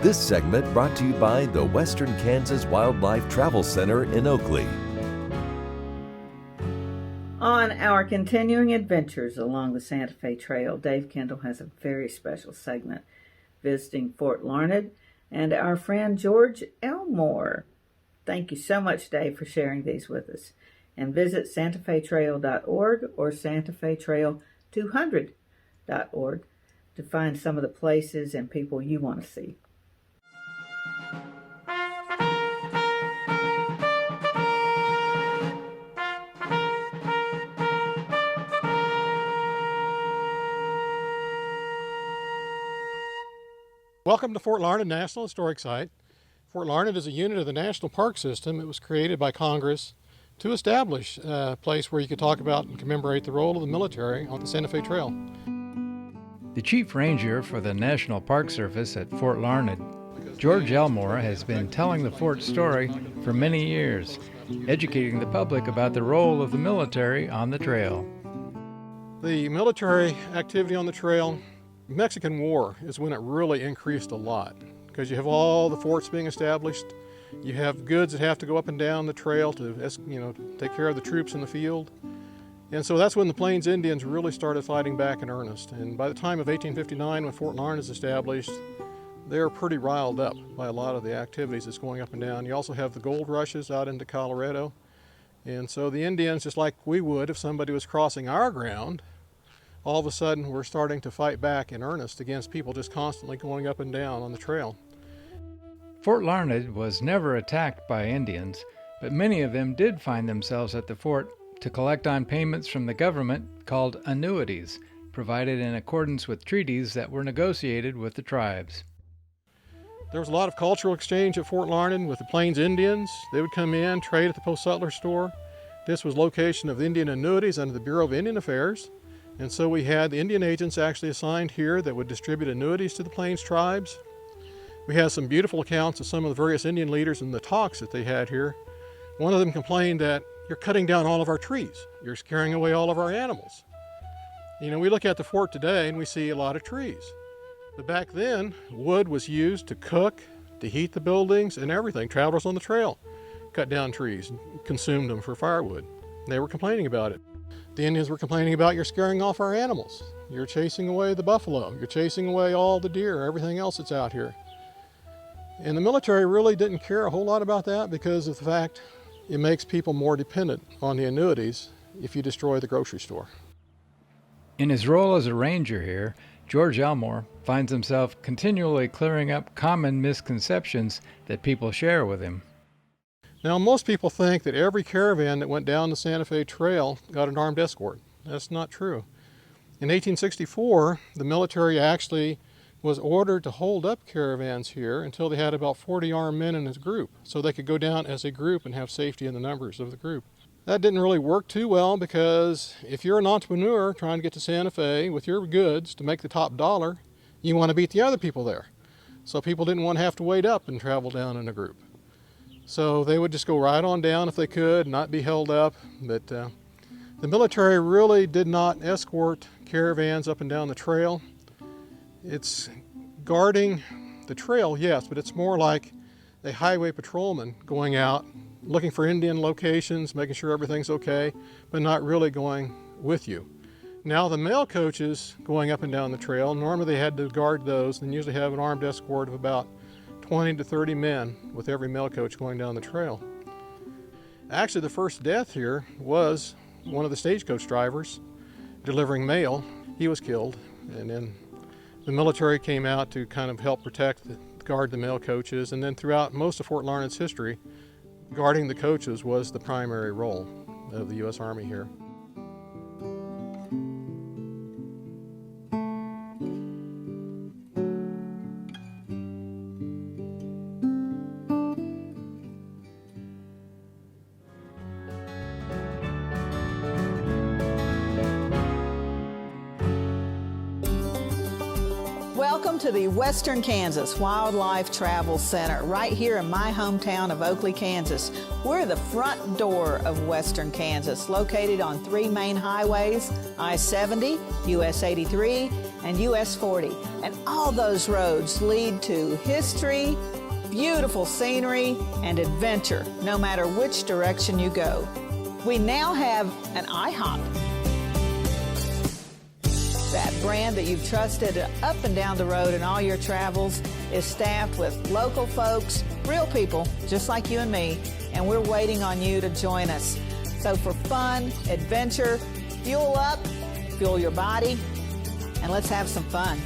This segment brought to you by the Western Kansas Wildlife Travel Center in Oakley. On our continuing adventures along the Santa Fe Trail, Dave Kendall has a very special segment visiting Fort Larned and our friend George Elmore. Thank you so much, Dave, for sharing these with us. And visit santafetrail.org or santafetrail200.org to find some of the places and people you want to see. Welcome to Fort Larned National Historic Site. Fort Larned is a unit of the National Park System. It was created by Congress to establish a place where you could talk about and commemorate the role of the military on the Santa Fe Trail. The Chief Ranger for the National Park Service at Fort Larned, George Elmore, has been telling the fort story for many years, educating the public about the role of the military on the trail. The military activity on the trail, Mexican War is when it really increased a lot, because you have all the forts being established. You have goods that have to go up and down the trail to, take care of the troops in the field. And so that's when the Plains Indians really started fighting back in earnest. And by the time of 1859, when Fort Larned is established, they're pretty riled up by a lot of the activities that's going up and down. You also have the gold rushes out into Colorado. And so the Indians, just like we would if somebody was crossing our ground, all of a sudden we're starting to fight back in earnest against people just constantly going up and down on the trail. Fort Larned was never attacked by Indians, but many of them did find themselves at the fort to collect on payments from the government called annuities, provided in accordance with treaties that were negotiated with the tribes. There was a lot of cultural exchange at Fort Larned with the Plains Indians. They would come in, trade at the post-settler store. This was location of Indian annuities under the Bureau of Indian Affairs. And so we had the Indian agents actually assigned here that would distribute annuities to the Plains tribes. We have some beautiful accounts of some of the various Indian leaders and the talks that they had here. One of them complained that you're cutting down all of our trees. You're scaring away all of our animals. We look at the fort today and we see a lot of trees. But back then, wood was used to cook, to heat the buildings and everything. Travelers on the trail cut down trees and consumed them for firewood. They were complaining about it. The Indians were complaining about you're scaring off our animals. You're chasing away the buffalo. You're chasing away all the deer, everything else that's out here. And the military really didn't care a whole lot about that because of the fact it makes people more dependent on the annuities if you destroy the grocery store. In his role as a ranger here, George Elmore finds himself continually clearing up common misconceptions that people share with him. Now, most people think that every caravan that went down the Santa Fe Trail got an armed escort. That's not true. In 1864, the military actually was ordered to hold up caravans here until they had about 40 armed men in a group, so they could go down as a group and have safety in the numbers of the group. That didn't really work too well because if you're an entrepreneur trying to get to Santa Fe with your goods to make the top dollar, you want to beat the other people there. So people didn't want to have to wait up and travel down in a group. So they would just go right on down if they could, not be held up. But the military really did not escort caravans up and down the trail. It's guarding the trail, yes, but it's more like a highway patrolman going out, looking for Indian locations, making sure everything's okay, but not really going with you. Now the mail coaches going up and down the trail, normally they had to guard those and usually have an armed escort of about 20 to 30 men with every mail coach going down the trail. Actually, the first death here was one of the stagecoach drivers delivering mail. He was killed, and then the military came out to kind of help guard the mail coaches, and then throughout most of Fort Larned's history, guarding the coaches was the primary role of the U.S. Army here. Welcome to the Western Kansas Wildlife Travel Center, right here in my hometown of Oakley, Kansas. We're the front door of Western Kansas, located on three main highways, I-70, US 83, and US 40. And all those roads lead to history, beautiful scenery, and adventure, no matter which direction you go. We now have an IHOP. That brand that you've trusted up and down the road in all your travels is staffed with local folks, real people just like you and me, and we're waiting on you to join us. So for fun, adventure, fuel up, fuel your body, and let's have some fun.